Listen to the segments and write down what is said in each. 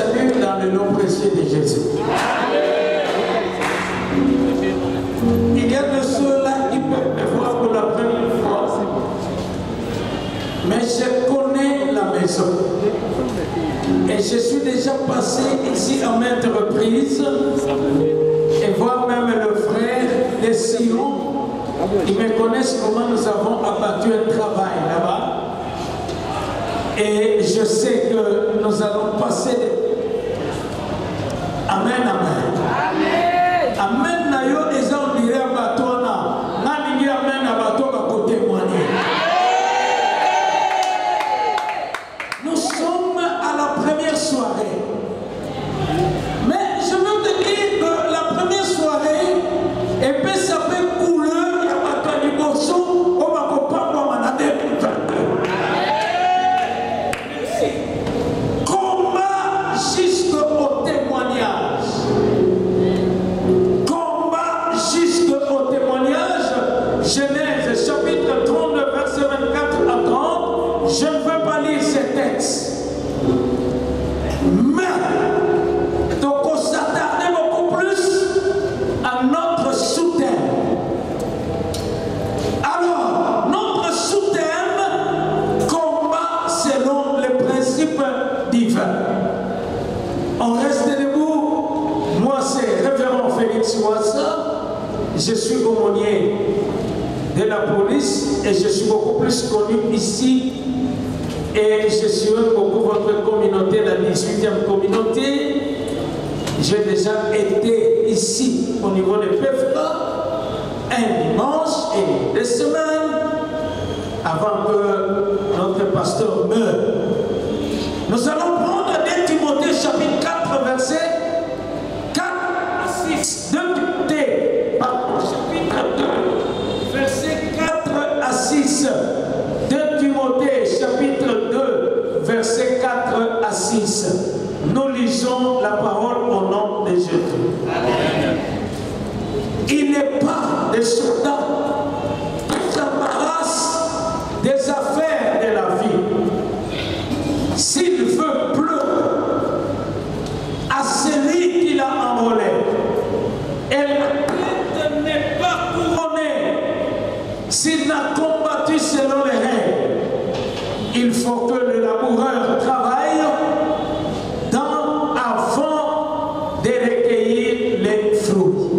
salue dans le nom précieux de Jésus. Il y a de ceux-là qui peuvent me voir pour la première fois. Mais je connais la maison. Et je suis déjà passé ici à maintes reprises. Et voir même le frère de Sion. Ils me connaissent comment nous avons abattu un travail là-bas. Et je sais que nous allons passer. Amen, amen. Amen, nayo eza on dirait abatona. Nalingi amen abato bako témoigner. Nous sommes à la première soirée. Mais je veux te dire que la première soirée, et puis ça peut couler. Genèse chapitre 32 verset 24 à 30. Je ne veux pas lire ces textes. Mais donc on s'attardait beaucoup plus à notre sous-thème. Alors, notre sous-thème, combat selon les principes divins. On reste debout. Moi c'est révérend Félix Ouassa. Je suis aumônier de la police et je suis beaucoup plus connu ici et je suis beaucoup votre communauté, la 18e communauté. J'ai déjà été ici au niveau de PEFCA un dimanche et des semaines avant que notre pasteur meure. Nous allons prendre 2 Timothée chapitre 4 verset 4 à 6. 2 Timothée chapitre 2 verset 4 à 6. 2 Timothée chapitre 2 verset 4 à 6. Nous lisons la parole au nom de Jésus. Amen. Il n'est pas des soldats qui s'embarrassent des affaires de la vie. S'il veut pleurer à celui qui l'a enrôlé, et la tête n'est pas couronnée s'il n'a combattu selon les règles. Il faut que le laboureur travaille avant de recueillir les fruits.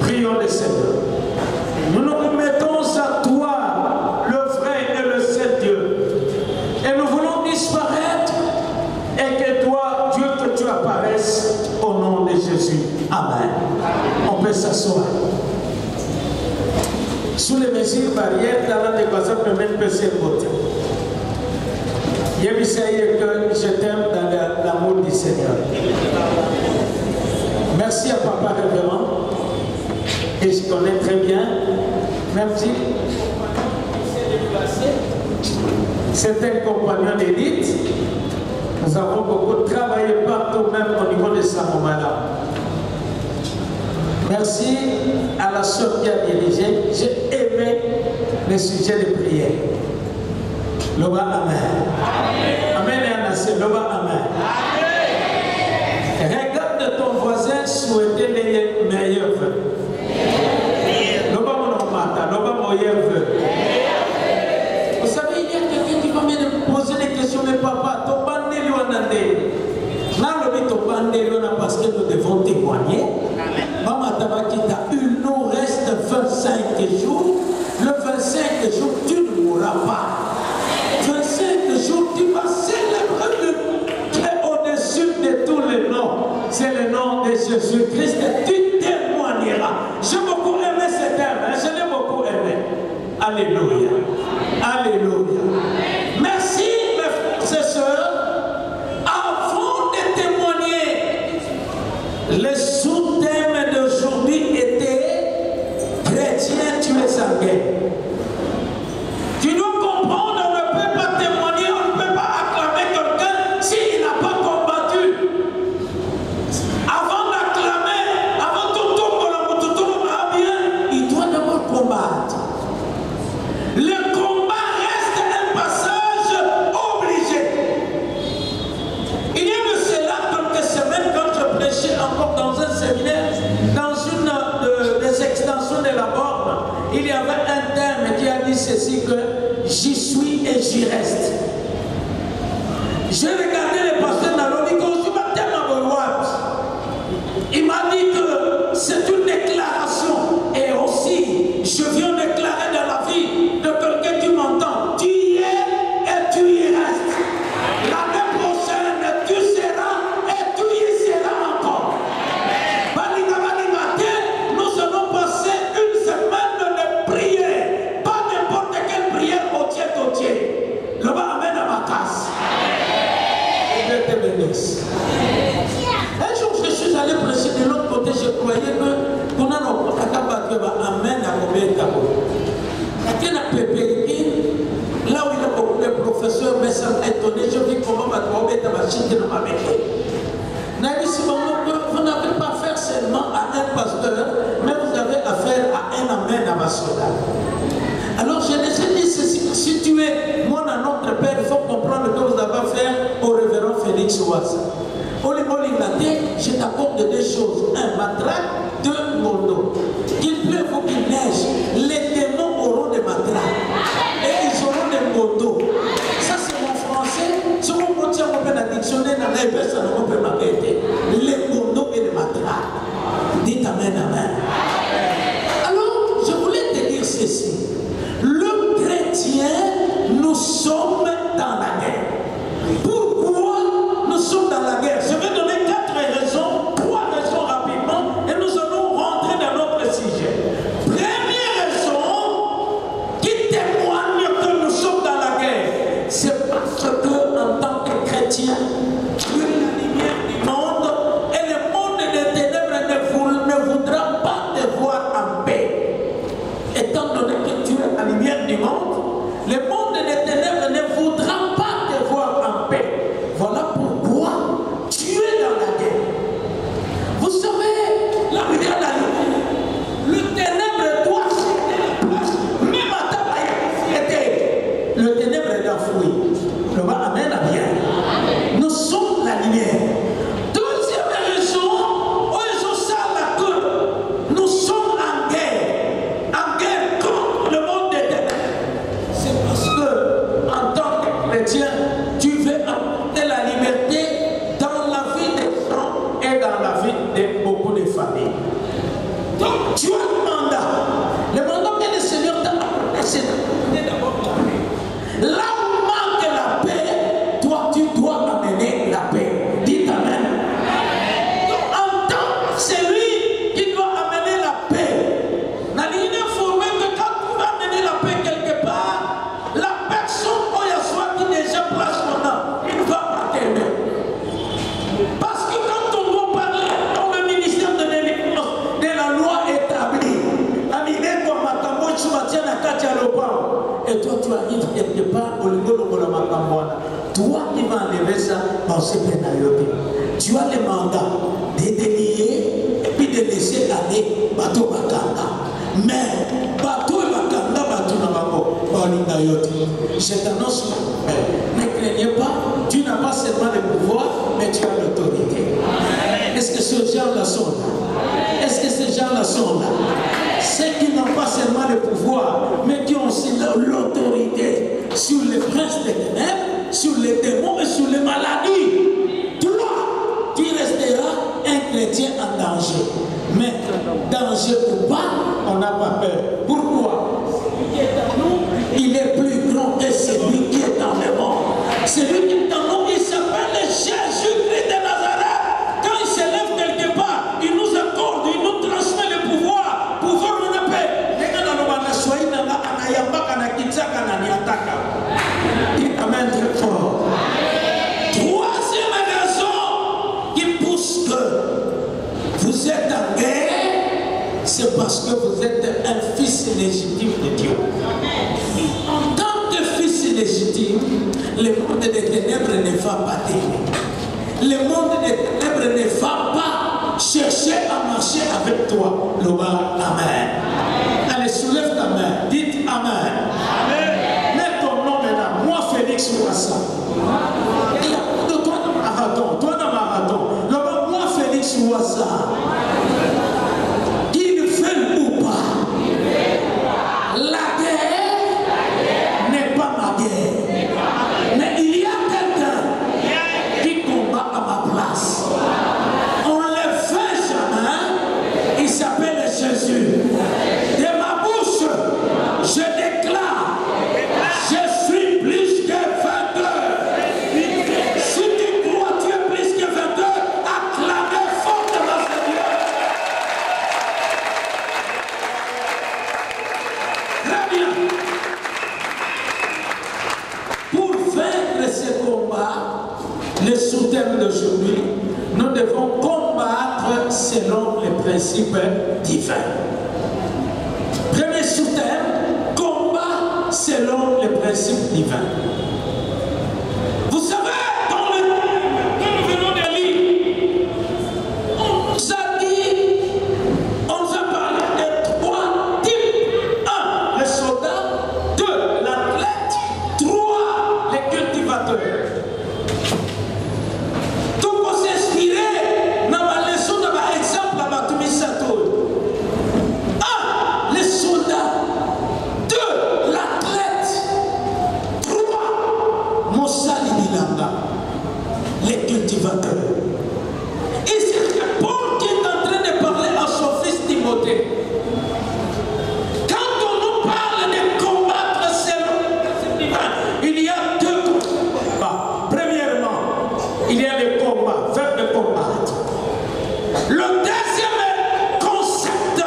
Prions le Seigneur. Nous nous mettons à toi, le vrai et le saint Dieu. Et nous voulons disparaître et que toi, Dieu, que tu apparaisses au nom de Jésus. Amen. On peut s'asseoir. Sous les mesures barrières, dans l'adéquation peut même passer le côté. Que je t'aime dans l'amour du Seigneur. Merci à Papa Révérend, que je connais très bien, même si c'est un compagnon d'élite. Nous avons beaucoup travaillé partout, même au niveau de Samomala. Merci à la soeur qui a dirigé. J'ai aimé le sujet de prière. Loba Amen. Amen et Anassé. Loba Amen. Regarde ton voisin souhaiter les meilleurs vœux. Loba Monomata. Loba Moyer vœux. Vous savez, il y a quelqu'un qui va me poser des questions. Mais papa, ton bandé lui en a dit. Ton bandé lui en a parce que nous devons témoigner. Maman Tabakita, il nous reste 25 jours. Le 25 jours, tu ne mourras pas. 25 jours, tu vas célébrer le qui est au-dessus de tous les noms. C'est le nom de Jésus-Christ. Tu témoigneras. J'ai beaucoup aimé ce terme. Je l'ai beaucoup aimé. Alléluia. Alléluia. Merci, mes frères et sœurs. Avant de témoigner, le sous-thème d'aujourd'hui était chrétien, tu es en guerre. Tu dois comprendre, on ne peut pas témoigner, on ne peut pas acclamer quelqu'un s'il n'a pas combattu. Avant d'acclamer, avant tout bien, il doit d'abord combattre. Le combat reste un passage obligé. Il y a de cela Alors je les ai dit ceci, si tu es mon à notre Père, il faut comprendre que vous avez affaire au révérend Félix Ouassa. Je t'accorde deux choses, un matraque, deux motos. Qu'il pleuve ou qu'il neige, les démons auront des matraques et ils auront des motos. Ça c'est mon français. Si on continue à faire la dictionnaire, ça ne peut pas m'arrêter. Les motos et les matraques. Dites amen, amen. Alors, je voulais te dire ceci. Le chrétien, nous sommes dans la guerre. Pourquoi nous sommes dans la guerre? Je vais donner 4 raisons, 3 raisons rapidement, et nous allons rentrer dans notre sujet. Première raison qui témoigne que nous sommes dans la guerre, c'est parce que en tant que chrétien, tu es la lumière du monde, et le monde des ténèbres ne voudra pas te voir en paix. Étant donné que tu es la lumière du monde, le monde des ténèbres ne voudra pas te voir en paix. Voilà pourquoi tu es dans la guerre. Vous savez, la lumière, le ténèbre doit céder la place, même à ta société. Le ténèbre est enfoui. Le bas amène à bien. Nous sommes la lumière. Deuxième raison, nous sommes en guerre contre le monde des ténèbres. C'est parce que, en tant que chrétien, tu veux apporter la liberté dans la vie des gens et dans la vie de beaucoup de familles. Donc, tu as le mandat. Le mandat que le Seigneur t'a apporté, c'est d'apporter d'abord la paix. Là où manque la paix, toi, tu dois amener la paix. Dites amen. Donc, en tant que celui qui doit amener la paix, n'a rien informé que quand tu vas amener la paix quelque part, la personne qui déjà place maintenant, il ne va pas t'aimer. Parce que quand on doit parler dans le ministère de délivrance, de la loi établie, et toi tu arrives quelque part au niveau de la Macambouana, toi qui vas enlever ça dans ce pénalité. Tu as le mandat de délier et puis de laisser aller bateau Bakanda. Mais bateau et Bakanda, bateau Namako, je t'annonce, ne craignez pas, tu n'as pas seulement le pouvoir, mais tu as l'autorité. Est-ce que ces gens-là sont là? Est-ce que ces gens-là sont là? Ceux qui n'ont pas seulement le pouvoir, mais qui ont aussi l'autorité sur les princes des ténèbres, sur les démons et sur les maladies. Toi, tu resteras un chrétien en danger. Mais danger ou pas, on n'a pas peur. Pourquoi? Celui qui est en nous, il est plus grand que celui qui est dans le monde. Celui qui est en nous, il s'appelle Jésus-Christ de Nazareth. Quand il s'élève quelque part, il nous accorde, il nous transmet le pouvoir. Pouvoir de la paix. Dites amen très fort. Troisième raison qui pousse que vous êtes en guerre, c'est parce que vous êtes un fils légitime de Dieu. En tant que fils légitime, le monde des ténèbres ne va pas t'aimer. Le monde des ténèbres ne va pas chercher à marcher avec toi. Louba, amen. Allez, soulève ta main. Dites amen. Amen. Mets ton nom maintenant. Moi, Félix Ouassa. Toi dans marathon. Toi dans marathon. Louba, moi, Félix Ouassa. Qu'il veuille ou pas. La guerre n'est pas ma guerre. Mais il y a quelqu'un qui combat à ma place. On ne le fait jamais. Il s'appelle Jésus. De ma bouche, je déclare, je suis plus que vainqueur. Si tu crois, tu es plus que vainqueur, acclamez fortement Seigneur. Très bien. Pour vaincre ce combat, le sous-thème d'aujourd'hui, nous devons combattre selon les principes divins. Premier sous-thème, combat selon les principes divins. Vous savez, dans le thème que nous venons de lire, on nous a dit, on nous a parlé de 3 types Le deuxième concept,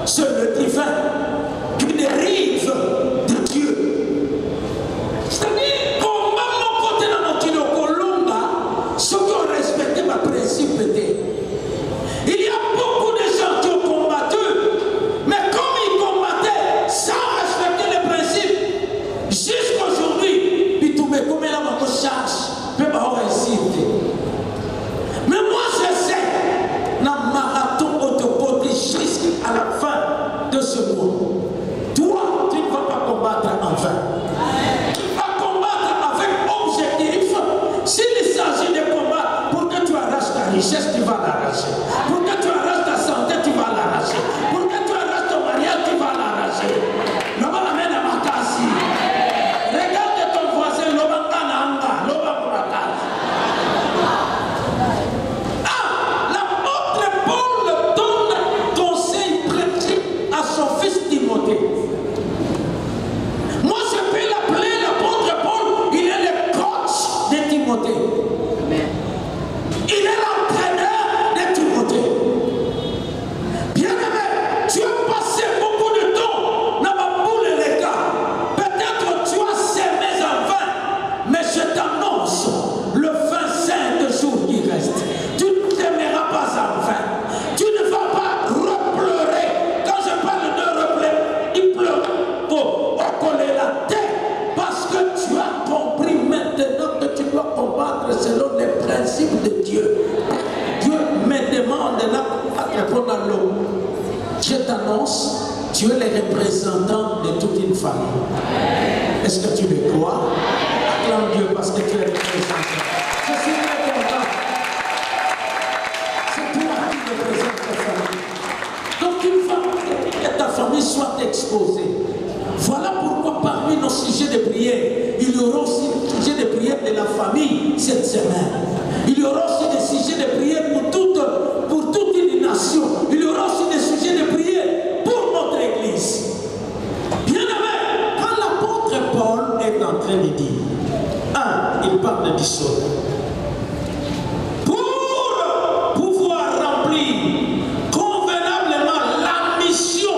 c'est le divin qui dérive de Dieu. C'est-à-dire, comment mon côté dans notre Colomba, ceux qui ont respecté ma principe était. Il y a beaucoup de gens qui ont combattu, mais comme ils combattaient sans respecter les principes, jusqu'aujourd'hui, ils trouvaient comme il a ma charge, mais pas réussir. Mais moi je sais, dans le marathon autoporté jusqu'à la fin de ce mois, toi, tu ne vas pas combattre en vain. Tu vas combattre avec objectif. S'il s'agit de combattre pour que tu arraches ta richesse, tu vas l'arracher. Pour que tu arraches ta santé, tu vas l'arracher. Pour que tu arraches ton mariage, tu vas l'arracher. L'homme l'amène à ma case. Regarde ton voisin, l'homme kananga, l'homme kurata. L'apôtre Paul donne conseil pratique à son fils Timothée. Moi, je peux l'appeler l'apôtre Paul, il est le coach de Timothée. Il est l'entraîneur de Timothée. Bien-aimé, tu as passé beaucoup de temps dans ma boule et les gars. Peut-être tu as semé en vain, mais je t'annonce le 25 jours qui reste. Tu ne t'aimeras pas en vain. Tu ne vas pas repleurer. Quand je parle de repleurer, il pleure pour coller la tête. Parce que tu as compris maintenant que tu dois combattre selon les principes de Dieu. Dieu me demande à répondre à l'eau. Je t'annonce, tu es le représentant de toute une famille. Est-ce que tu le crois? Acclame Dieu parce que tu es le représentant. Je suis très content. C'est toi qui représente ta famille. Donc il faut que ta famille soit exposée. Voilà pourquoi parmi nos sujets de prière, il y aura aussi des sujets de prière de la famille cette semaine. Il y aura aussi des sujets de prière pour toute une nation. Il y aura aussi des sujets de prière pour notre église. Bien-aimé, quand l'apôtre Paul est en train de dire, il parle du sol. Pour pouvoir remplir convenablement la mission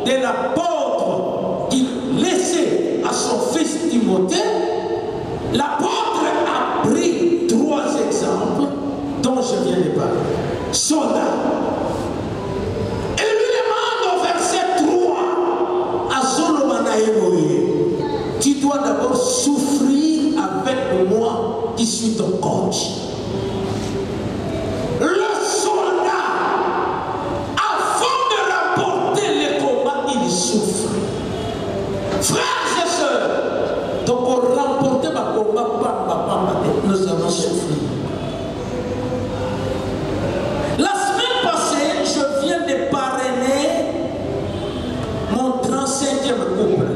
de l'apôtre qu'il laissait à son fils Timothée, l'apôtre a pris 3 exemples dont je viens de parler. Soldat. Et lui demande au verset 3 à Solomanaïmoïe, tu dois d'abord souffrir avec moi qui suis ton coach. Le soldat, avant de remporter les combats, il souffre. Frères et sœurs, donc pour remporter ma combat, nous allons souffrir. La semaine passée, je viens de parrainer mon 35e couple.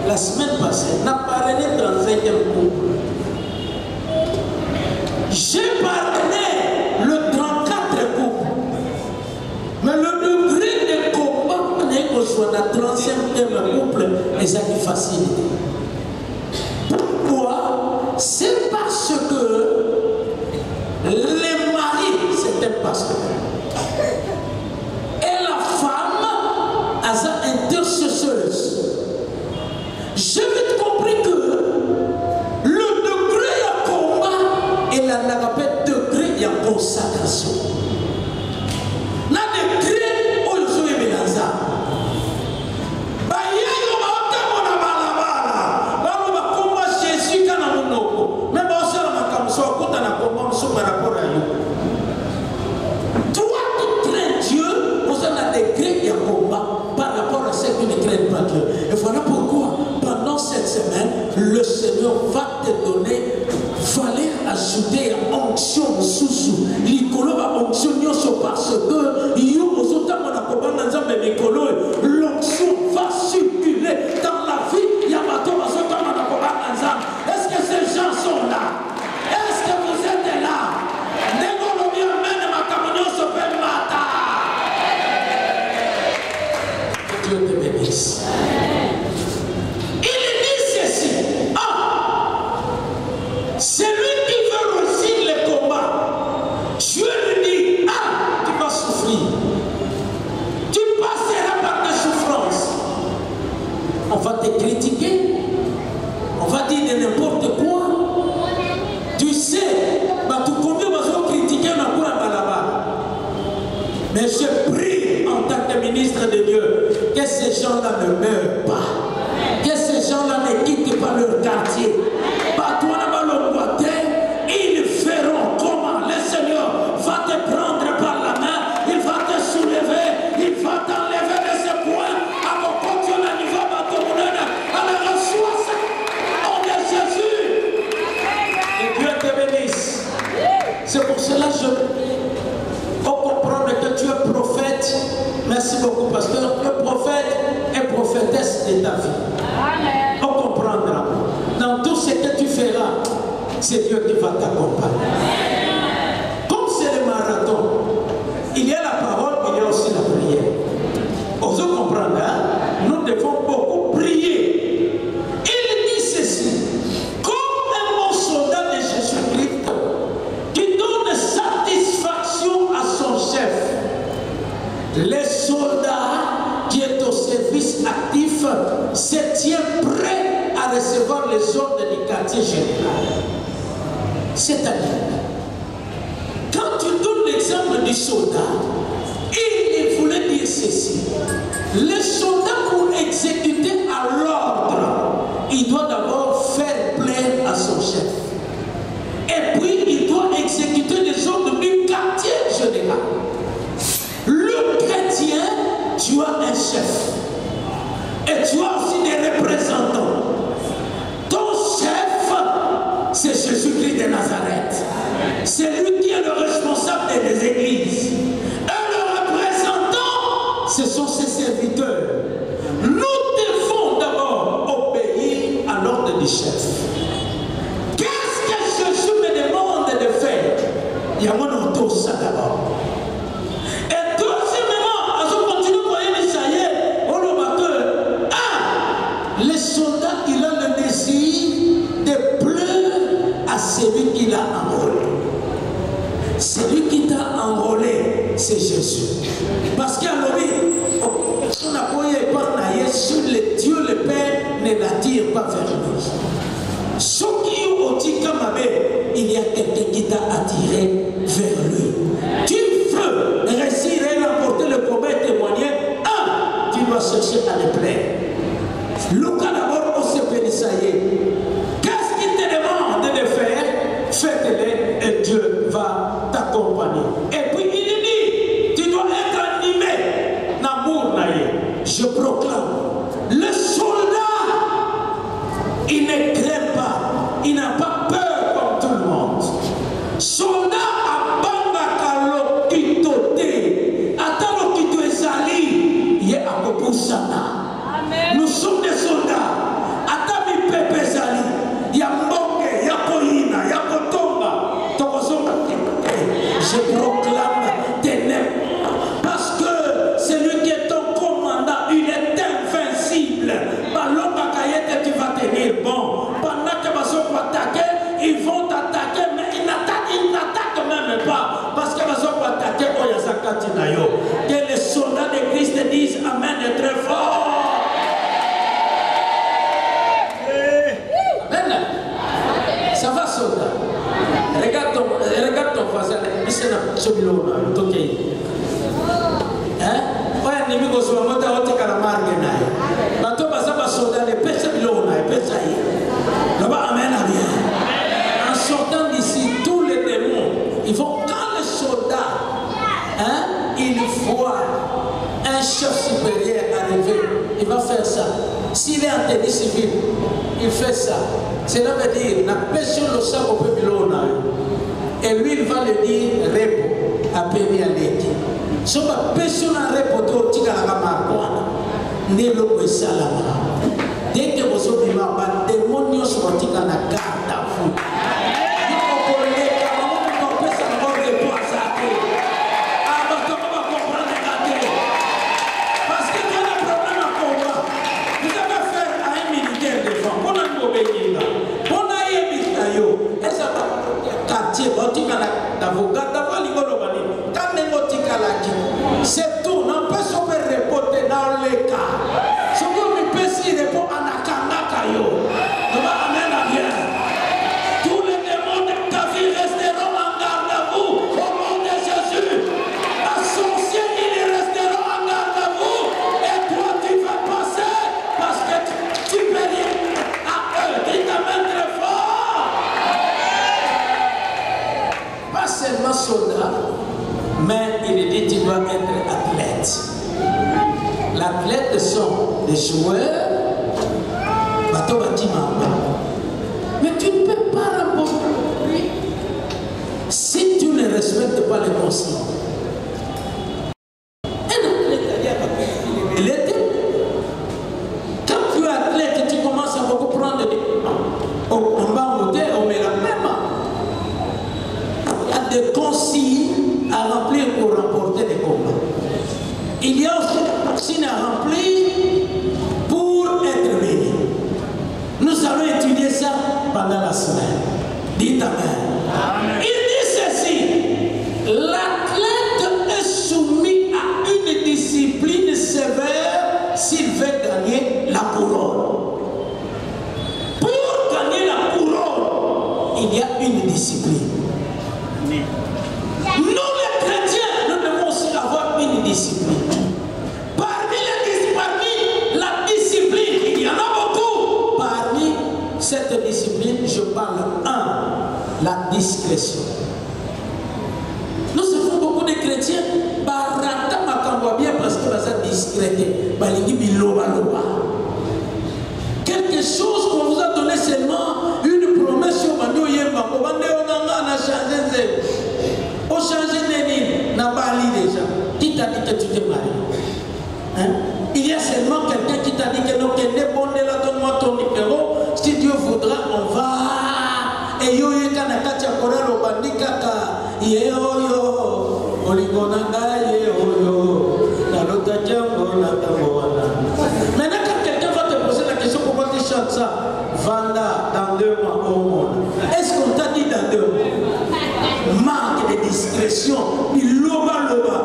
La semaine passée, on a parrainé 35e couple. J'ai parrainé le 34e couple. Mais le degré de combat n'est que soit la 35e couple, mais ça qui facile. Pourquoi? C'est parce que les maris, c'est un pasteur. Et la femme, elle est intercesseuse. J'ai vite compris que le degré de combat et la degré de consacration. La degré où je suis Bélanza. Jésus quand on même au sein de ma commission, quand on a commencé par rapport à nous. Toi qui crains Dieu, vous avez des degré de combat par rapport à ceux qui ne craignent pas Dieu. Et voilà pourquoi, pendant cette semaine, le Seigneur va te donner, fallait ajouter onction sous-sous. L'icolo va onction Mais je prie en tant que ministre de Dieu que ces gens-là ne meurent pas. Que ces gens-là ne quittent pas leur quartier. Ils feront comment? Le Seigneur va te prendre par la main, il va te soulever, il va t'enlever de ce point. À mon côté, on y va, alors reçois ça au nom de Jésus. Et Dieu te bénisse. C'est pour cela que je faut comprendre que tu es prophète. Merci beaucoup, pasteur. Tu es prophète et prophétesse de ta vie. On comprendra. Dans tout ce que tu feras, c'est Dieu qui va t'accompagner. Comme c'est le marathon, il y a la parole, il y a aussi la prière. Vous comprenez, hein? Nous devons beaucoup prier. Il dit ceci, comme un bon soldat de Jésus-Christ qui donne satisfaction à son chef. Les soldats qui est au service actif se tient prêt à recevoir les ordres du quartier général. C'est-à-dire, quand tu donnes l'exemple du soldat, il voulait dire ceci. Le soldat, pour exécuter à l'ordre, il doit d'abord faire plaire à son chef. Et puis, il doit exécuter les ordres du quartier général. Le chrétien, tu as un chef. Et tu as aussi des représentants. Ton chef, c'est Jésus-Christ de Nazareth. C'est lui qui est le responsable des églises. Et le représentant, ce sont ses serviteurs. Nous devons d'abord obéir à l'ordre du chef. Qu'est-ce que Jésus me demande de faire? Il y a mon auto, ça d'abord. Et deuxièmement, à ce continent, vous voyez, le soldat, il a le désir de pleurer à celui qui l'a enrôlé. Celui qui t'a enrôlé, c'est Jésus. Parce qu'à l'origine, on a voyé par naïe sur le Dieu le Père ne l'attire pas vers lui. Ce qui est au Tikamabé, il y a quelqu'un qui t'a attiré vers lui. Tu veux réussir et remporter le combat et témoigner. Tu dois chercher à le plaire. Lucas d'abord au Sépénissaïe. Qu'est-ce qu'il te demande de faire? Faites-le et Dieu va t'accompagner. Et puis il dit, tu dois être animé d'amour. Je proclame, le soldat, il ne craint pas, il n'a pas peur comme tout le monde. Soldat à Bangakalo Kitote, Atalo Kito Ezali, il est à Kopusana. Nous sommes des soldats. Atami Pepe Zali, Yambonge, Yakoyina, Yakotomba, Tokozonga. Je proclame ténèbres. Parce que celui qui est ton commandant, il est invincible. Balonga Kayete, tu vas tenir bon. Pendant que Bazon va attaquer, ils vont t'attaquer, mais ils n'attaquent même pas. Parce que Bazon va attaquer Oyazaka Tinayo. Que les soldats de Christ disent Amen et très fort. Ça va, soldat. Regarde ton voisin. Il s'est appelé ok. Hein? Ouais, nimigo sur la moto, on te calamar. Bateau, bazaba soldat, les pêches bilona, les pêches aïe. Là-bas, amen à bien. En sortant d'ici, tous les démons, ils vont, quand le soldat, hein, il voit un chef supérieur arriver, il va faire ça. S'il est en tenue civile, il fait ça. Cela veut dire, la personne le sait au peu et lui, il va le dire, repo, à payer à l'aide. Si la personne a repo, tu as la marque, n'est le peu salama. Dès que vous avez des démonios sont dans la garde à vous. C'est tout, non peut se reporter dans les cas. Ce qu'on peut s'y répondre à Nakanga. Amen à bien. Tous les démons de ta vie resteront en garde à vous au nom de Jésus. La sorcière soldat, mais il dit tu dois être athlète. L'athlète sont des joueurs, mais tu ne peux pas remporter si tu ne respectes pas les consignes. Des consignes à remplir pour remporter les combats. Il y a aussi des consignes à remplir pour être béni. Nous allons étudier ça pendant la semaine. Dites Amen. Il dit ceci: l'athlète est soumis à une discipline sévère s'il veut gagner la couronne. Pour gagner la couronne, il y a une discipline. Nous les chrétiens, nous devons aussi avoir une discipline. Parmi la discipline, il y en a beaucoup. Parmi cette discipline, je parle la discrétion. Nous avons beaucoup de chrétiens, barata makamba bien parce que ça discrété, balingi biloba loba. Quelque chose qu'on vous a donné seulement une promesse sur Manu Yemba, on a changé. On change de n'a pas lu déjà. Qui t'a dit que tu t'es marié? Hein? Il y a seulement quelqu'un qui t'a dit que non, donne-moi ton numéro. Si Dieu voudra, on va. Et yo ye kana katia koralo bandikaka. Ye oyo. Oligonanga ye oyo. Na lota jambo na tamoana. Maintenant quand quelqu'un va te poser la question pourquoi tu chantes ça, Vanda dans 2 mois au monde. Est-ce qu'on t'a dit dans 2 mois? Manque de discrétion, il loba loba,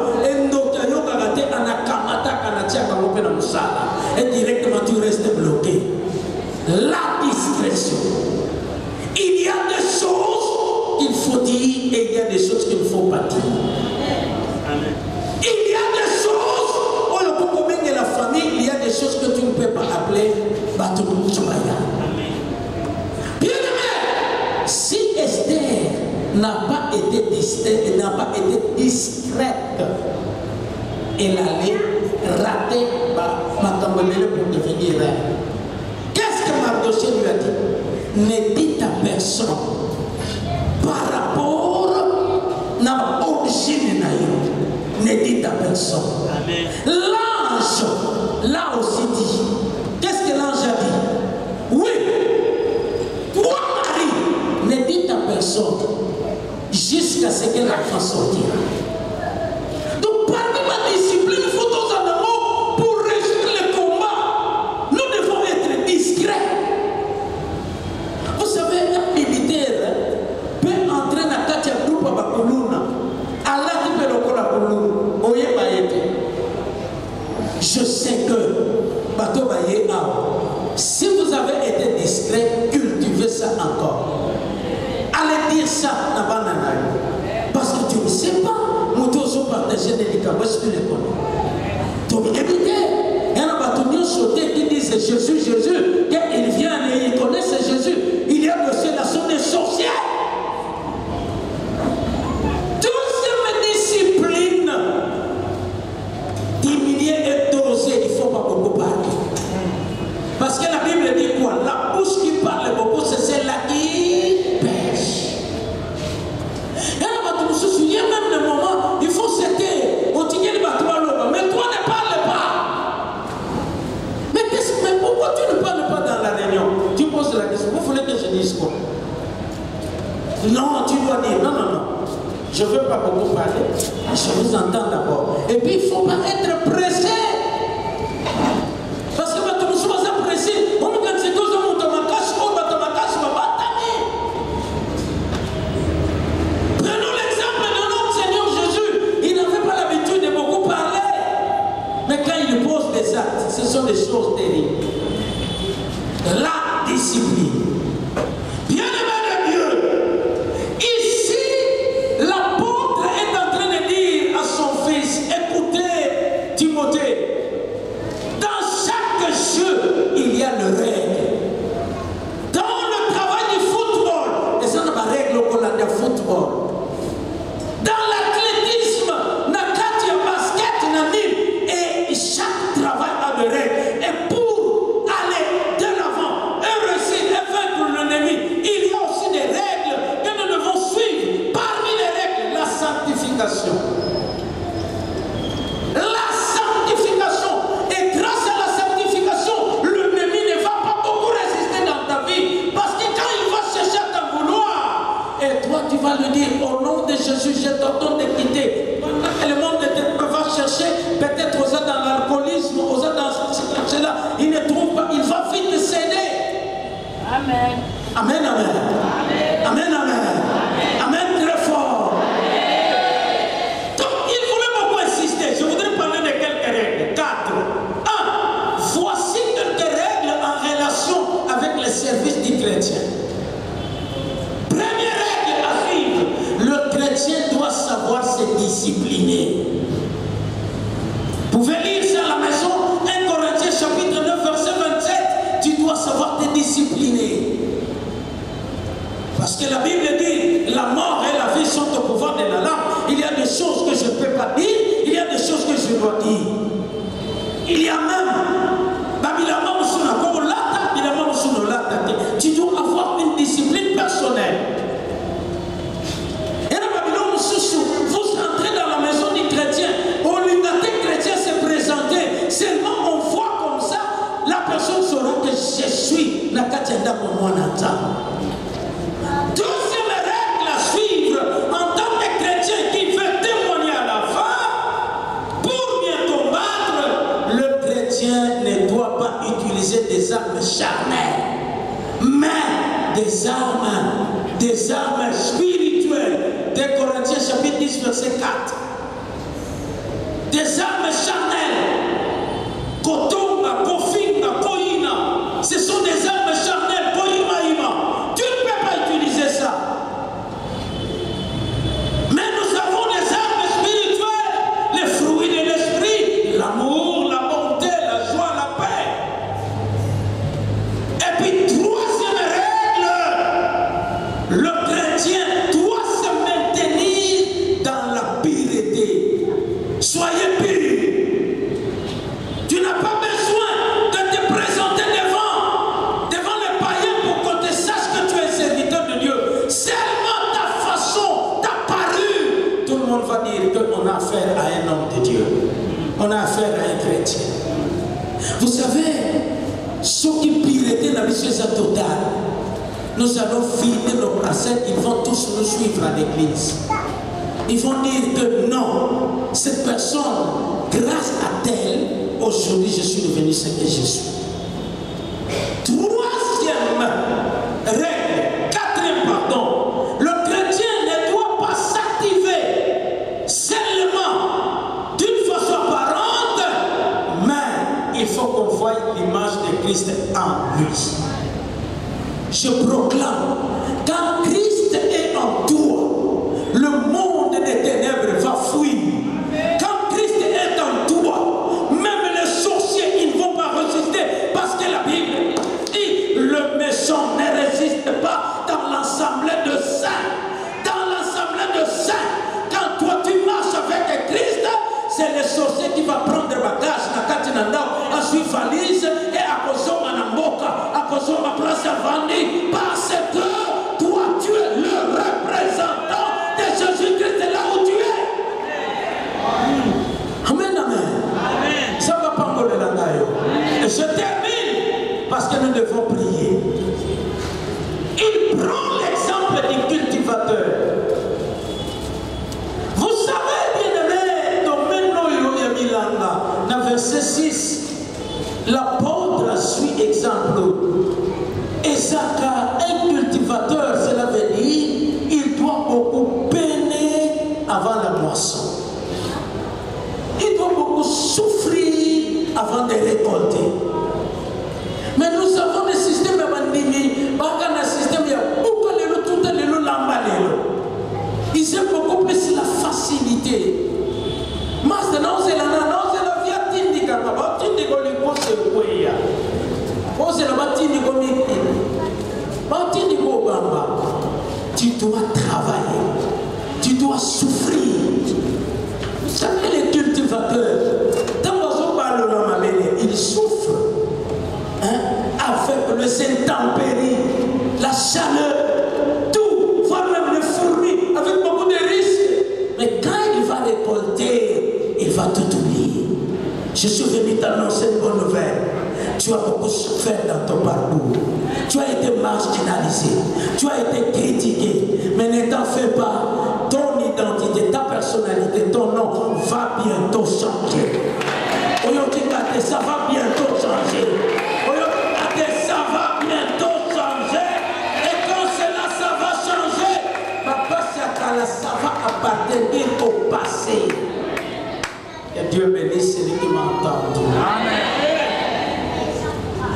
et directement tu restes bloqué. La discrétion. Il y a des choses qu'il faut dire et il y a des choses qu'il ne faut pas dire. Amen. Il y a des choses, oh le commun de la famille, il y a des choses que tu ne peux pas appeler Batou Chumaya. Bien aimé, si Esther n'a pas été discrète, elle allait rater ma camomille pour devenir reine. Qu'est-ce que Mardoché lui a dit? Ne dites à personne par rapport à l'origine naïve. Ne dites à personne. L'ange l'a aussi dit. Qu'est-ce que l'ange a dit? Oui, toi Marie, ne dites à personne jusqu'à ce que l'enfant sortira. Donc parmi ma discipline, il faut tous en amour pour réussir le combat. Nous devons être discrets. Vous savez, un militaire peut entrer dans la Katia Groupe à Bakuluna. Allah qui peut le coller à Bakuluna. Oye Bayete. Je sais que Bato Baye a. Si vous avez été discret, cultivez ça encore. Allez dire ça à Banana. Parce que tu ne sais pas. Nous devons partager des médicaments. Est-ce que tu les connais? Donc évitez. Il y a un bâtonnier sauté qui dit c'est Jésus, Jésus. Quand il vient et il connaît c'est Jésus. Il y a aussi la sorte des sorciers. Toutes ces disciplines, diminuer et doser, il ne faut pas beaucoup parler. Parce que la Bible dit quoi? La bouche qui parle beaucoup, c'est celle-là qui pêche. Et là, tu me souviens même le moment, il faut s'aider. On tient le bateau à l'eau, mais toi ne parle pas. Mais pourquoi tu ne parles pas dans la réunion? Tu poses la question, vous voulez que je dise quoi? Non, tu dois dire, non, non, non. Je ne veux pas beaucoup parler, je vous entends d'abord. Et puis, il ne faut pas être pressé. Parce que tu me sois pressé. On me dit que c'est prenons l'exemple de notre Seigneur Jésus. Il n'avait pas l'habitude de beaucoup parler. Mais quand il pose des actes, ce sont des choses terribles. La discipline. Bien-aimé de Dieu, ici, l'apôtre est en train de dire à son fils, écoutez, Timothée, sanctification. La sanctification. Et grâce à la sanctification, l'ennemi ne va pas beaucoup résister dans ta vie. Parce que quand il va chercher à t'en vouloir, et toi tu vas lui dire, au nom de Jésus, je t'ordonne de quitter. Pendant que le monde va chercher, peut-être aux dans l'alcoolisme, aux dans cela, il ne trouve pas, il va vite te céder. Amen. Amen, amen. Amen, amen. Amen, amen très fort. Amen. Donc, il voulait beaucoup insister. Je voudrais parler de quelques règles. 4. 1. Voici quelques règles en relation avec le service du chrétien. Première règle à suivre. Le chrétien doit savoir se discipliner. Vous pouvez lire ça à la maison. 1 Corinthiens chapitre 9 verset 27. Tu dois savoir te discipliner. Parce que la Bible dit, la mort et la vie sont au pouvoir de la langue. Il y a des choses que je ne peux pas dire, il y a des choses que je dois dire. Il y a même, tu dois avoir une discipline personnelle. Et là, vous entrez dans la maison du chrétien, au l'unité chrétien s'est présenté, seulement on voit comme ça, la personne saura que je suis Nakatienda pour moi Nata. Deuxième règle à suivre en tant que chrétien qui veut témoigner à la fin, pour bien combattre, le chrétien ne doit pas utiliser des armes charnelles, mais des armes spirituelles. 2 Corinthiens chapitre 10 verset 4. Des armes charnelles. Kotonga, kofinga, koina. Ce sont des armes charnelles. Koima. Tu ne peux pas utiliser ça. Mais nous avons des armes spirituelles. Les fruits de l'esprit. L'amour, la bonté, la joie, la paix. Et puis, troisième règle. Le chrétien doit se maintenir dans la pureté. Soyez purs. Tu n'as pas besoin de te présenter devant les païens pour qu'on te sache que tu es serviteur de Dieu. Seulement ta façon, ta parure, tout le monde va dire qu'on a affaire à un homme de Dieu. On a affaire à un chrétien. Vous savez, ceux qui pilotent la mission totale, nous allons filmer nos bracelets, ils vont tous nous suivre à l'église. Ils vont dire que non, cette personne, grâce à elle, aujourd'hui je suis devenu ce que je suis. Troisième règle, quatrième pardon, le chrétien ne doit pas s'activer seulement d'une façon apparente, mais il faut qu'on voie l'image de Christ en lui. Je proclame, quand Christ est en toi, le monde des ténèbres va fuir. Quand Christ est en toi, même les sorciers, ils ne vont pas résister. Parce que la Bible dit, le méchant ne résiste pas dans l'assemblée de saints. Dans l'assemblée de saints, quand toi tu marches avec Christ, c'est le sorcier qui va prendre bagage, ensuite valise, et à cause de Manamboka, à cause de ma place à Vandi, parce que toi tu es le représentant de Jésus-Christ là où tu es. Amen, amen. Ça va pas me le. Et je termine parce que nous devons prier. Il prend l'exemple du cultivateur. Vous savez, bien-aimé, dans verset 6, l'apôtre suit exemple. Ezaka, un cultivateur, cela veut dire il doit beaucoup peiner avant la moisson. Il doit beaucoup souffrir avant de récolter. Mais nous avons des systèmes un système, il y a beaucoup de tout le lambalelo. Ils aiment beaucoup plus la facilité. Mas non c'est la via tindi kama tindi ko likose kweya. Ose la batindi ko miki. Batindi ko bamba. Tu dois travailler. Tu dois souffrir. Vous savez les cultivateurs, ils souffrent avec le intempéries, la chaleur, tout, voire même les fourmis, avec beaucoup de risques. récolter, il va tout oublier. Je suis venu t'annoncer une bonne nouvelle. Tu as beaucoup souffert dans ton parcours. Tu as été marginalisé. Tu as été critiqué. Mais ne t'en fais pas. Ton identité, ta personnalité, ton nom va bientôt changer. Oyokikate, ça va bientôt changer. Oyokikate, ça va bientôt changer. Et quand cela, ça va changer, Papa Sakala, ça va appartenir au passé. Et Dieu bénisse celui qui m'entend. Amen.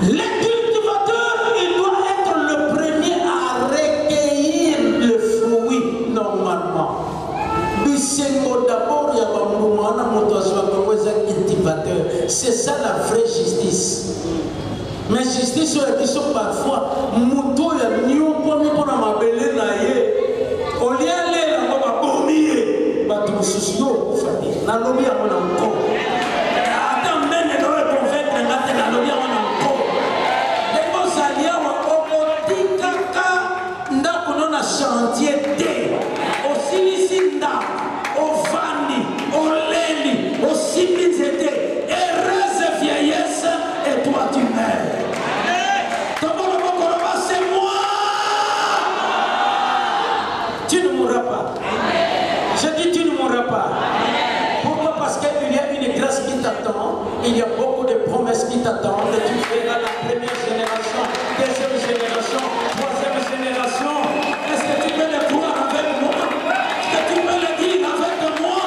Le cultivateur, il doit être le premier à recueillir le fruit normalement. Bisengo d'abord, il y a un cultivateur. C'est ça la vraie justice. Mais justice, il y a parfois, Mouto, il y a mieux pour ma belle naïe. Au lieu d'aller là, on va bomber. Bateau souci, on va faire. La lobby a mon encore. Attends, même les gens convaincre la lobby a mon encore. Chantier D, au Silicinda, au Fani, au Leli, au Simizete, heureuse vieillesse, et toi tu meurs. C'est moi. Tu ne mourras pas. Je dis tu ne mourras pas. Pourquoi? Parce qu'il y a une grâce qui t'attend, il y a beaucoup de promesses qui t'attendent, et tu verras la première génération, deuxième génération, troisième génération. Est-ce que tu peux le croire avec moi? Est-ce que tu peux le dire avec moi?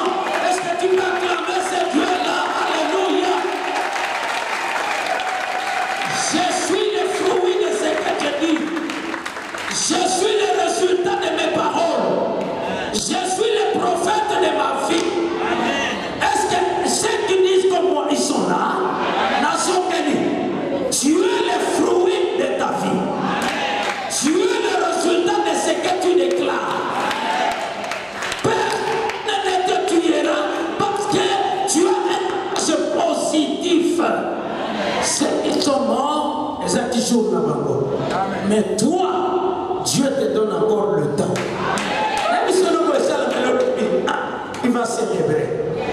Est-ce que tu peux acclamer ce Dieu-là? Alléluia! Je suis le fruit de ce que tu dis. Je suis le résultat de mes paroles. Je suis le prophète de ma vie. Est-ce que ceux qui disent comme moi, ils sont là? Nation bénie. Tu es le fruit de ta vie. Tu es le résultat de ce que tu déclares. Personne ne te tuera parce que tu as un âge positif. Ceux qui sont morts, ils ont toujours la bango. Mais toi, Dieu te donne encore le temps. Même si le il va célébrer.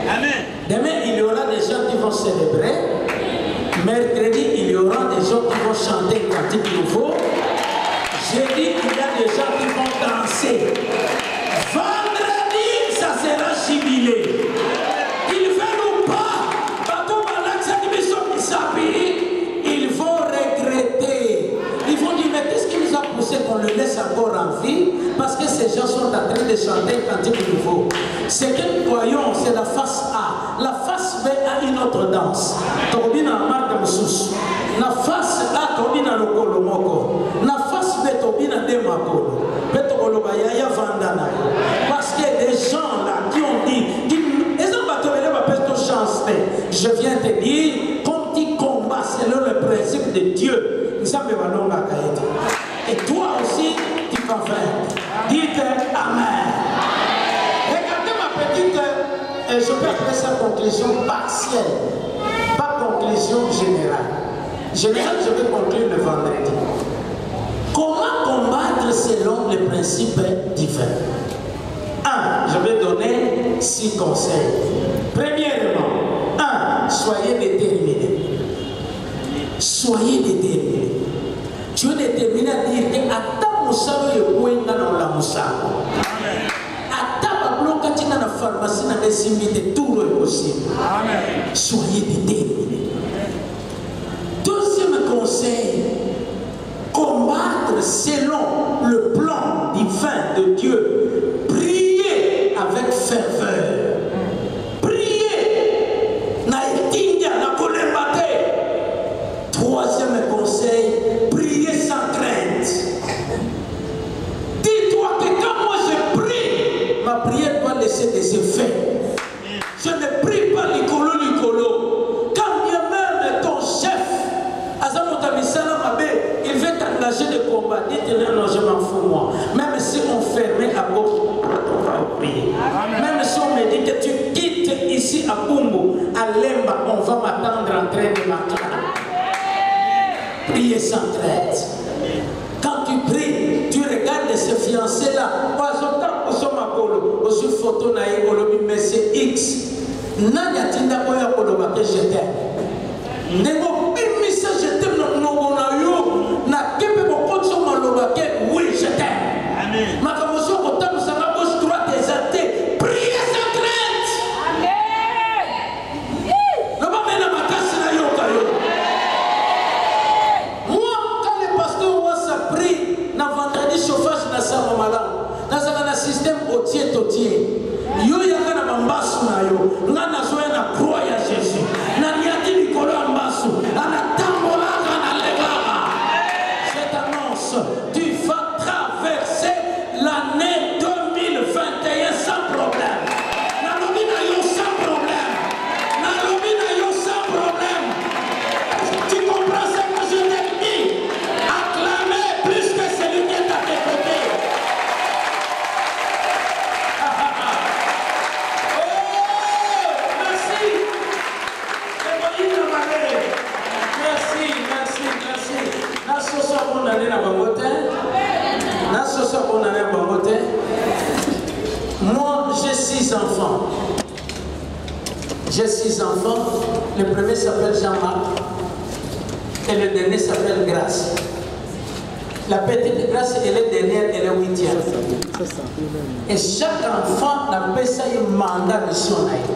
Amen. Demain, il y aura des gens qui vont célébrer. Mercredi, il y aura des gens qui vont chanter un cantique nouveau. Jeudi, il y a des gens qui vont danser. Vendredi, ça sera jubilé. Ils veulent ou pas, ils vont regretter. Ils vont dire, mais qu'est-ce qui nous a poussé qu'on le laisse encore en vie? Parce que ces gens sont en train de chanter un cantique nouveau. Ce que nous voyons, c'est la face A. La face B a une autre danse. La face A, Tobina Lokolo Moko. La face B, Tobina Demakolo. Parce que des gens là qui ont dit, je viens te dire, comme tu combats selon le principe de Dieu, et toi aussi, tu vas faire. Dites Amen. Regardez ma petite, je peux appeler ça conclusion partielle, pas conclusion générale. Générale, je vais conclure le vendredi. Comment combattre selon les principes divins? 1. Je vais donner 6 conseils. Premièrement, 1. Soyez déterminés. Soyez déterminés. Tu es déterminé à dire que Ata Moussalo est bon dans la Moussalo. Ata Babloka Tina na pharmacie na desimite tout est possible. Soyez déterminés. Deuxième conseil, combattre selon le plan divin de Dieu. Priez avec ferveur. Priez. Naïtinga, na kolembate. Troisième conseil, priez sans crainte. Dis-toi que quand moi je prie, ma prière doit laisser des effets. Je ne prie pas Nicolo. Quand bien même ton chef, il veut t'engager de combat. Dites-le, non, je m'en fous moi. Même si on fermait à gauche, on va prier. Même si on me dit que tu quittes ici à Bumbu, à Lemba, on va m'attendre en train de m'attendre. Priez sans crainte. Quand tu pries, tu regardes ces fiancés-là. Photo mais c'est X. Nani atinda koya koloba ke je t'aime. Ndeko bimisa je t'aime na yo na kebe boko so maloba ke oui je t'aime. Amen. Makamoso ko tamu sanga gauche droite exalté. Priez sans crainte. Amen. Loba mena makasi na yo kayo. Moi quand le pasteur Wassa prie na vendredi chauffage na sama malam. Na sanga na système otier totier. Yo yaka na bambasu na yo. Nga na zoya na croix ya Jésus. Na niati mikolo ya mbasu. Ana tambolaka na lebaka. Je t'annonce, tu vas traverser l'année 2021 sans problème. Na lobi na yo sans problème. Na lobi na yo sans problème. Tu comprends ce que je t'ai dit? Acclamez plus que celui qui est à tes côtés. Moi, j'ai 6 enfants. J'ai 6 enfants. Le premier s'appelle Jean-Marc. Et le dernier s'appelle Grâce. La petite Grâce, elle est dernière, elle est 8e. Et chaque enfant n'a pas ça un mandat de son aïe.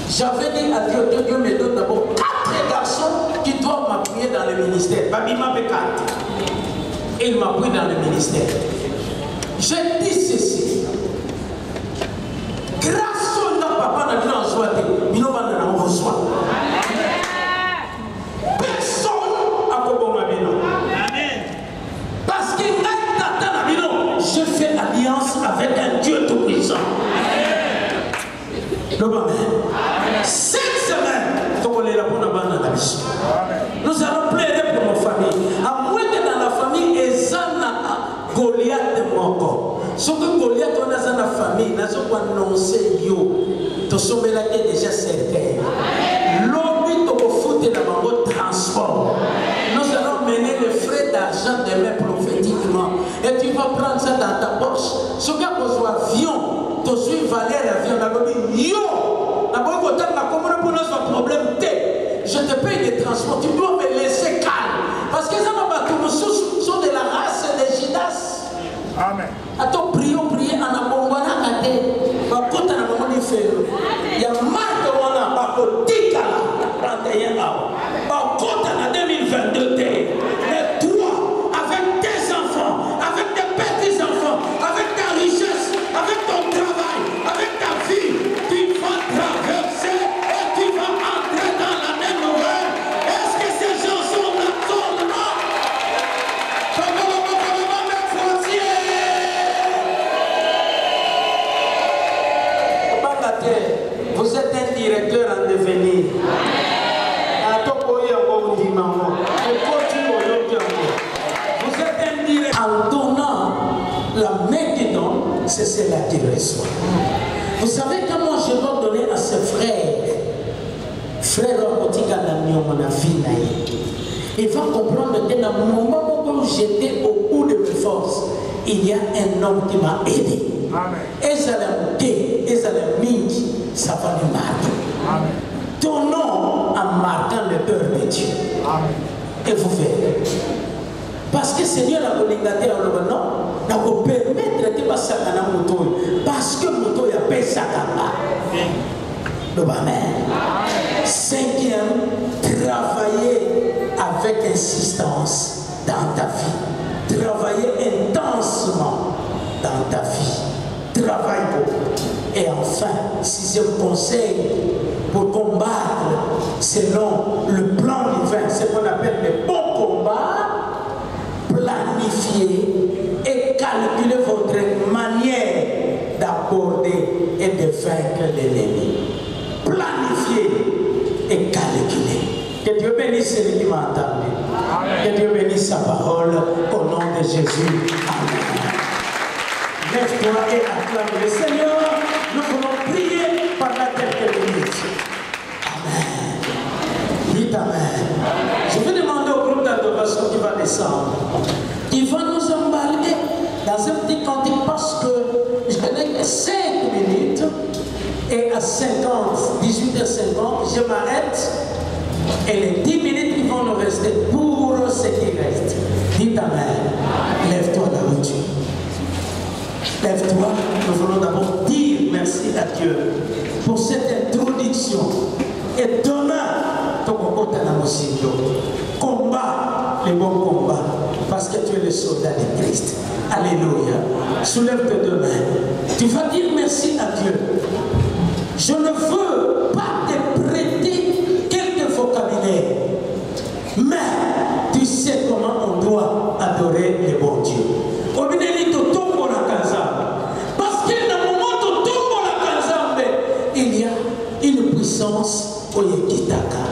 J'avais dit à Dieu que Dieu me donne d'abord 4 garçons qui doivent m'appuyer dans le ministère. Babi m'a fait 4. Et il m'appuie dans le ministère. J'ai dit ceci. Grâce au nom papa n'a dit en soi, il n'a pas de reçoit. Personne n'a pas de bino. Parce que je fais alliance avec un Dieu tout-puissant. Cette semaine, nous allons plaider pour nos familles. À moins que dans la famille, Ezana Goliath de Moko. Ce que Goliath on a dans la famille, nous allons annoncer yo. Tout ce qui est déjà certain. L'objet de foutre dans votre transport. Nous allons mener les frais d'argent demain prophétiquement. Et tu vas prendre ça dans ta poche. Ce qui a besoin d'avion, tu suis valeur l'avion. Yo! Je te paye des transports, tu dois me laisser calme. Parce que ça sont de la race des Judas. Amen. Attends, prions, en abondant à terre. Il y a marque on a pas côté là, 31 ans. Par contre, en 2022, mais toi, avec tes enfants, avec tes petits-enfants, avec ta richesse, avec ton travail, avec ta vie, tu vas traverser et tu vas entrer dans l'année nouvelle. Est-ce que ces gens sont d'accord là? Vous êtes un directeur en devenir. Vous êtes un directeur. En donnant la main qui donne, c'est celle-là qui reçoit. Vous savez comment je dois donner à ses frères? Frère il va comprendre que dans le moment où j'étais au bout de mes forces, il y a un homme qui m'a aidé. Et ça l'a mis, ça va le marquer. Ton nom en marquant le cœur de Dieu. Amen. Et vous verrez. Parce que Seigneur a collecté en le nom, n'a pas permettre de passer à la moto. Parce que moto a payé sa capa. Le Amen. 5e, travailler avec insistance dans ta vie. Travailler intensement dans ta vie. Travaille beaucoup. Et enfin, 6e conseil, pour combattre selon le plan divin, ce qu'on appelle le bon combat, planifier et calculer votre manière d'aborder et de vaincre l'ennemi. Planifier et calculer. Que Dieu bénisse celui qui m'a entendu. Que Dieu bénisse sa parole au nom de Jésus. Amen. Lève-toi et acclame le Seigneur. Nous voulons prier pendant quelques minutes. Amen. Dites Amen. Je vais demander au groupe d'adoration qui va descendre. Il va nous emballer dans un petit cantique parce que je n'ai que 5 minutes Et à 18h50, je m'arrête. Et les 10 minutes qui vont nous rester pour ce qui reste. Dites Amen. Lève-toi là où tu es. Lève-toi. Nous voulons d'abord dire merci à Dieu pour cette introduction. Et demain, ton combat les bons combats. Parce que tu es le soldat de Christ. Alléluia. Soulève tes deux mains. Tu vas dire merci à Dieu. Je ne veux pas te prêter quelques vocabulaire. Mais tu sais comment on doit adorer le bon Dieu. Parce que dans le moment où tu tombes il y a une puissance au Yekitaka.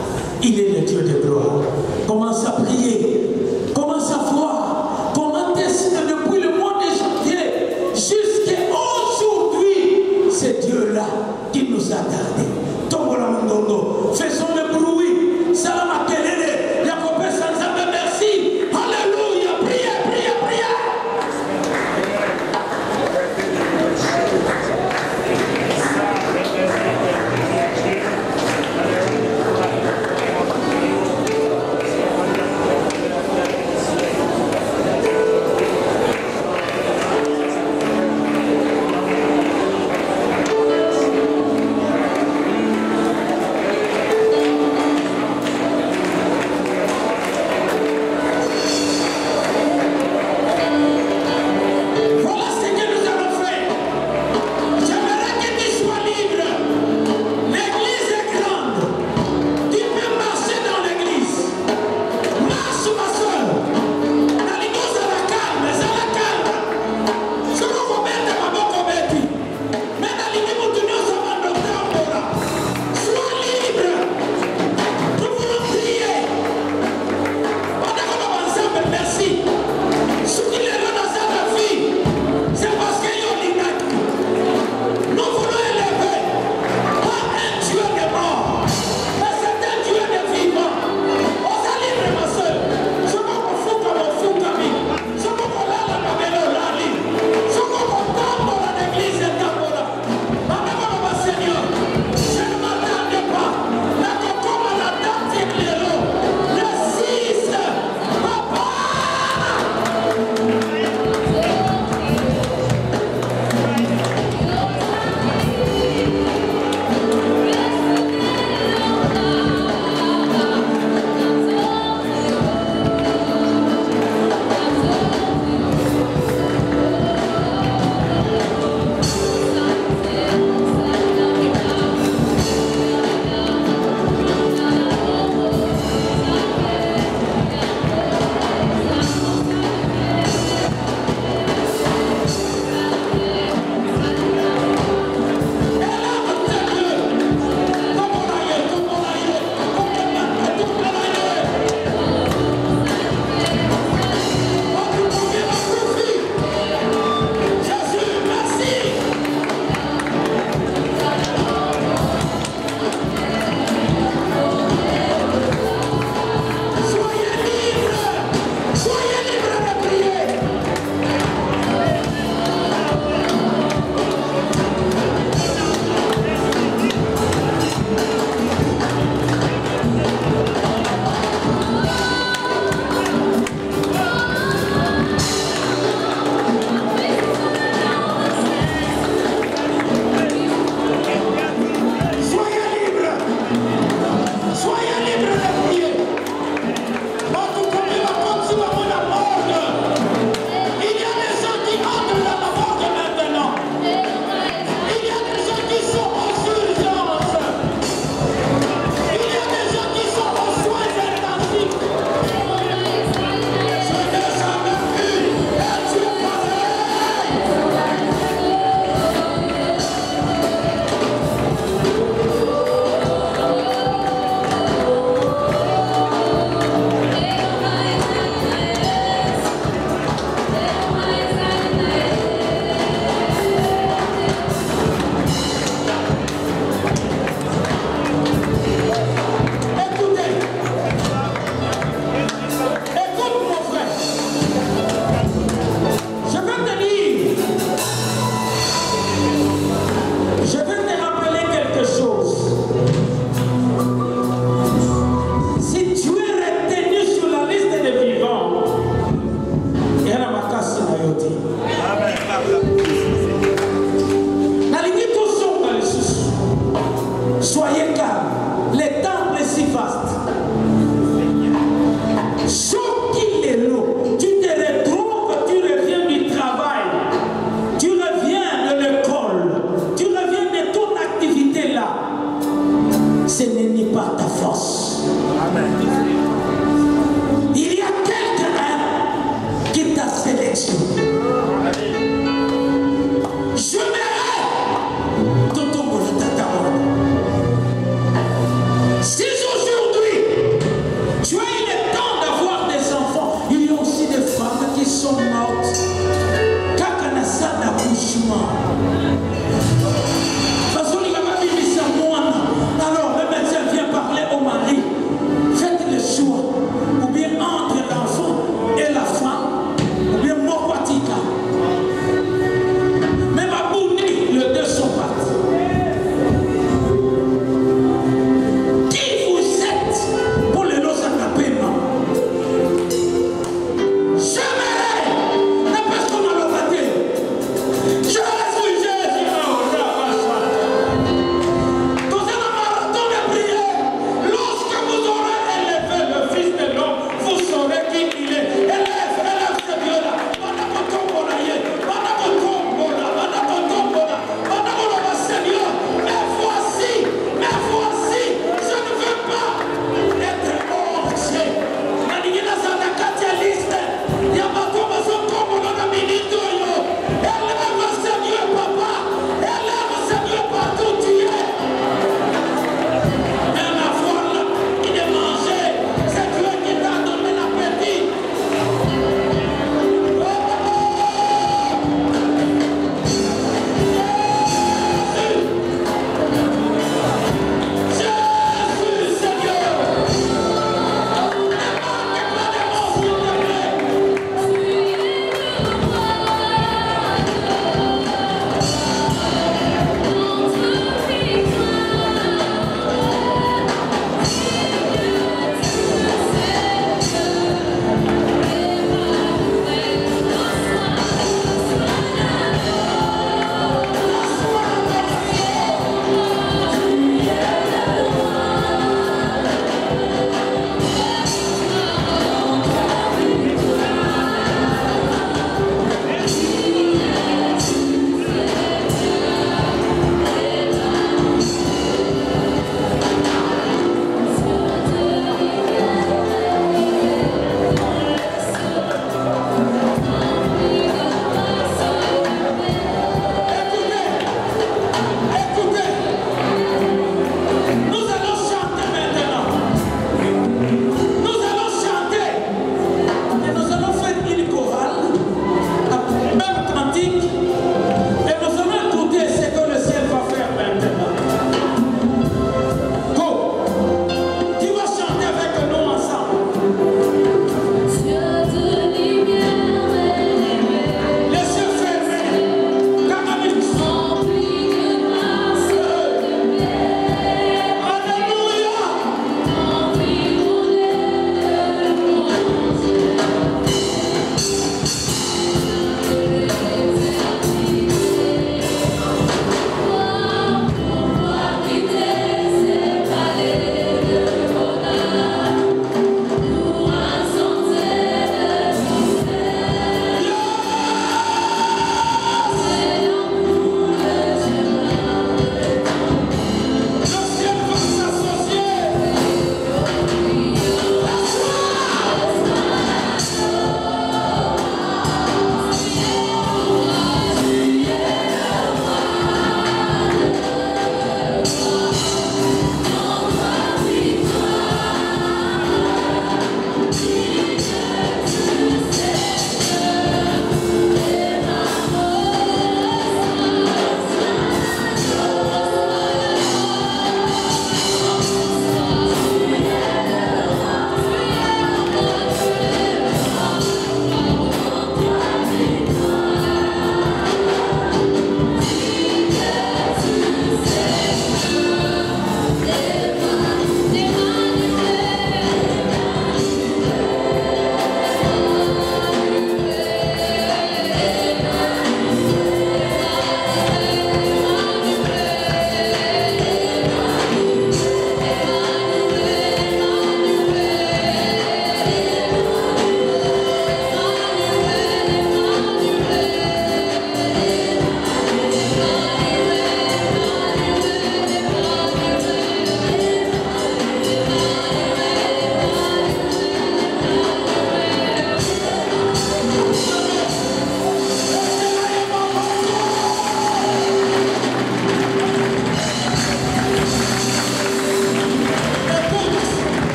Il est le Dieu de gloire. Commence à prier. Commence à voir. Comment est-ce que depuis le mois de janvier jusqu'à aujourd'hui, c'est Dieu-là qui nous a gardés. Tombola Mondondo. Faisons le bruit. Salam à Kelele. Yacobé Sanzabé, merci. Alléluia. Priez, priez, priez.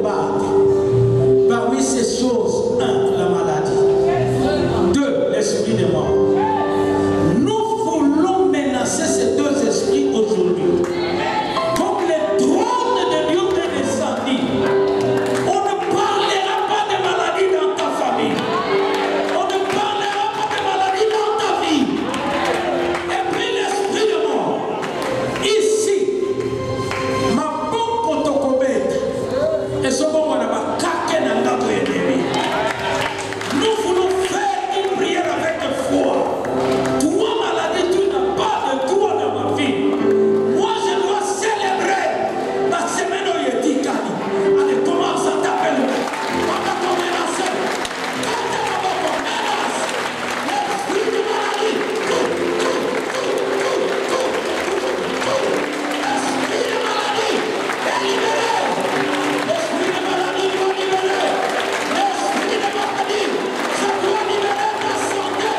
combattre. Parmi ces choses, 1, la maladie. 2, l'esprit de mort. Nous voulons menacer ces deux esprits aujourd'hui. Comme le trône de Dieu est descendu, on ne parlera pas de maladie dans ta famille. On ne parlera pas de maladie dans ta vie. Et puis l'esprit de mort. Ici, ma bonne photocomètre. Et ce moment, on a ma caque dans notre ennemi. Nous voulons faire une prière avec foi. Toi, maladie, tu n'as pas de toi dans ma vie. Moi, je dois célébrer la semaine où il est dit, allez, commence à t'appeler. On va commencer. Quand tu vas commencer, l'esprit de maladie. L'esprit de maladie est libéré. L'esprit de maladie doit libérer. L'esprit de maladie, ça doit libérer ta santé.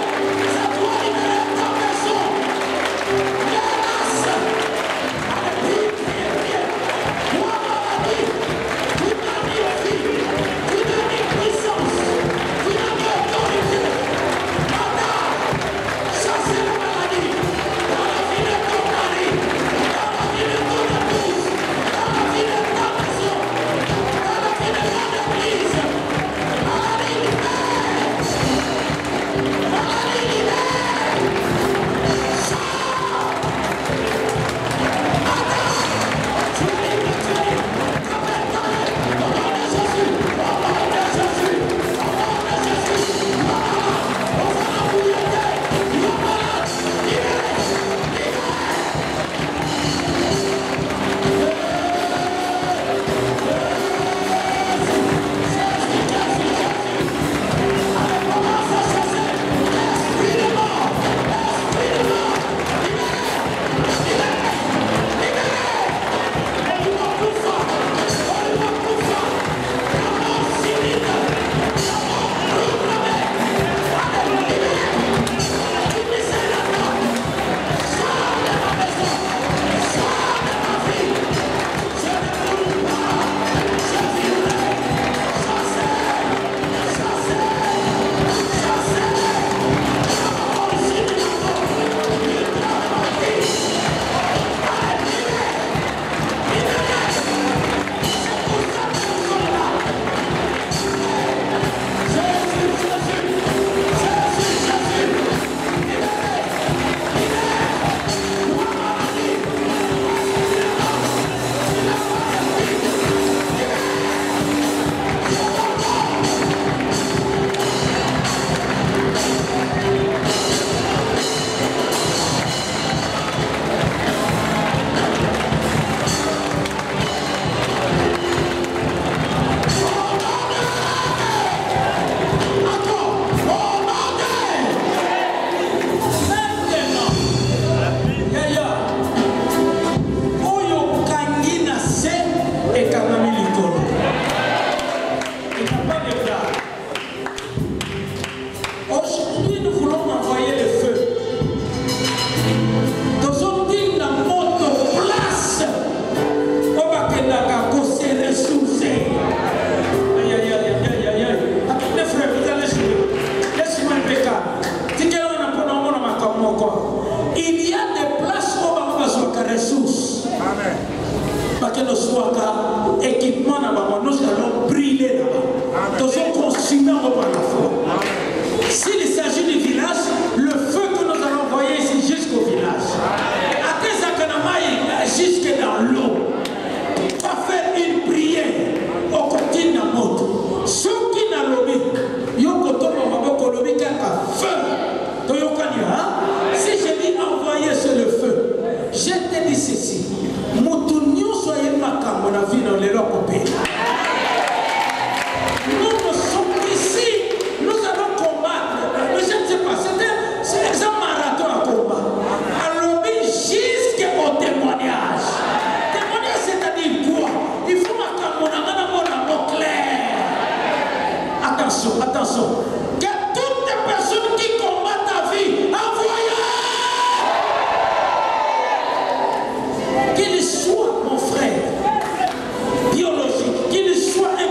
Ça doit libérer ta maison. Menace. Allez, priez, priez. Toi, maladie, tu n'as ni vie, tu n'as ni puissance, tu n'as ni autorité. Maintenant, chassez la maladie dans la vie de ton mari, dans la vie de ton épouse, dans la vie de ta maison, dans la vie de ton église. Maladie libère. Maladie libère. Sors. Maintenant, tu es libre, tu es libre. Amen, amen. Au nom de Jésus, au nom de Jésus, au nom de Jésus. Voilà, on va la bouillir. Tu es malade, libéré, libéré. Allez, commence à chasser l'esprit de mort, l'esprit de mort. Libéré, libéré, libéré. On lui voit plus fort, on lui voit plus fort. La mort civile, la mort programmée. Allez, libéré. Finissez la mort. Sors de ma maison, sors de ma vie. Je ne brûle pas, je vivrai. Chassez, chassez, chassez. La mort civile, la mort, libéré ma vie. Allez, libéré, libéré. C'est pour ça que nous sommes là. Jésus, Jésus, Jésus, Jésus. Libéré, libéré. Toi, maladie, aujourd'hui, nous voulons envoyer le feu. Aujourd'hui, la moto place. On va que la cause ressourcée. Aïe, aïe, aïe, aïe, aïe, aïe. Les frères, vous allez jouer. Laissez-moi impeccable. Il y a des places où on va besoin de ressources. Amen. Parce que nous soyons équipement là-bas, nous allons briller là-bas. Nous sommes consumés par la foi. S'il s'agit du village, le feu que nous allons envoyer ici jusqu'au village. À tes akanamaï, jusque dans l'eau. Va faire une prière au côté de la moto. Ceux qui n'ont pas lobby, ils ont lobby quelque feu. Si je dis envoyer sur le feu, je te dis ceci. Moutounio soyez ma cam, la vie dans les locaux. Nous sommes ici, nous allons combattre. Mais je ne sais pas, c'est un marathon à combat. À lobby jusqu'au témoignage. Témoignage, c'est-à-dire quoi? Il faut ma cam, on a clair. Attention, attention. Que toutes les personnes qui combattent ta vie, envoyez! Qu'il soit mon frère biologique, qu'il soit un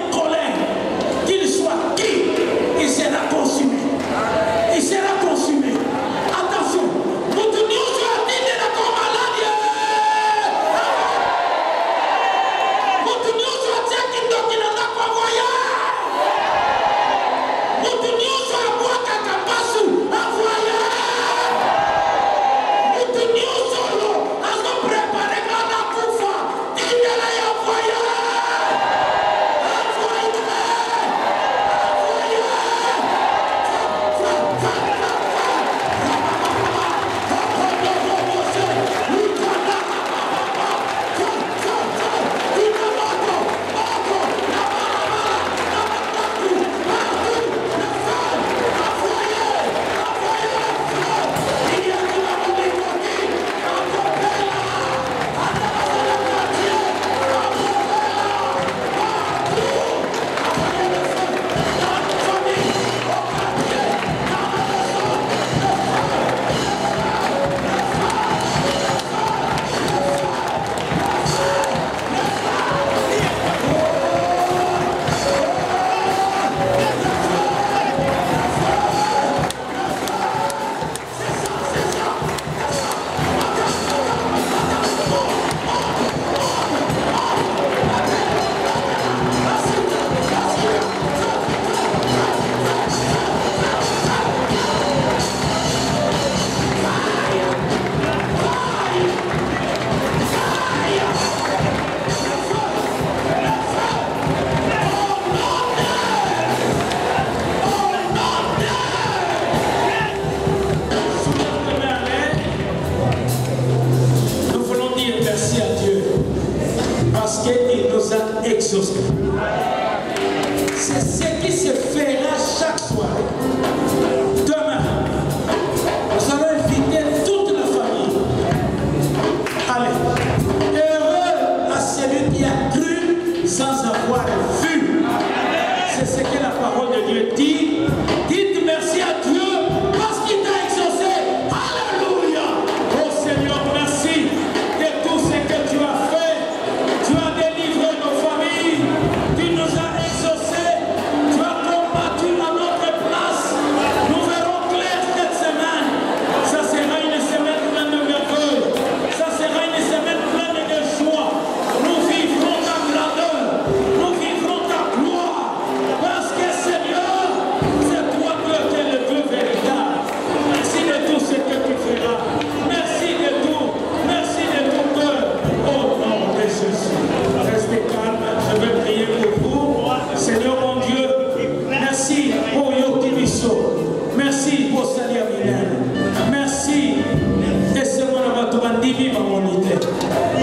c'est ce que la parole de Dieu dit. Dites merci à Dieu parce qu'il t'a exaucé. Alléluia. Oh Seigneur, merci de tout ce que tu as fait. Tu as délivré nos familles. Tu nous as exaucés. Tu as combattu à notre place. Nous verrons clair cette semaine. Ça sera une semaine pleine de merveilles. Ça sera une semaine pleine de joie. Nous vivrons ta grandeur. Nous vivrons ta gloire. Parce que Seigneur, c'est toi qui es le Dieu véritable. Merci de tout ce que tu feras. Merci de tout. Merci de tout cœur. Au nom de Jésus. Restez calme. Je vais prier pour vous. Seigneur mon Dieu, merci pour Yokibiso. Merci pour Salia Milène. Merci. Et c'est mon abattoir monité.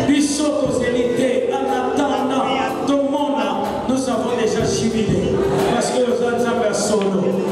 Biso Toselité, en attendant ton monde, nous avons déjà jubilé. Parce que nous avons un solo.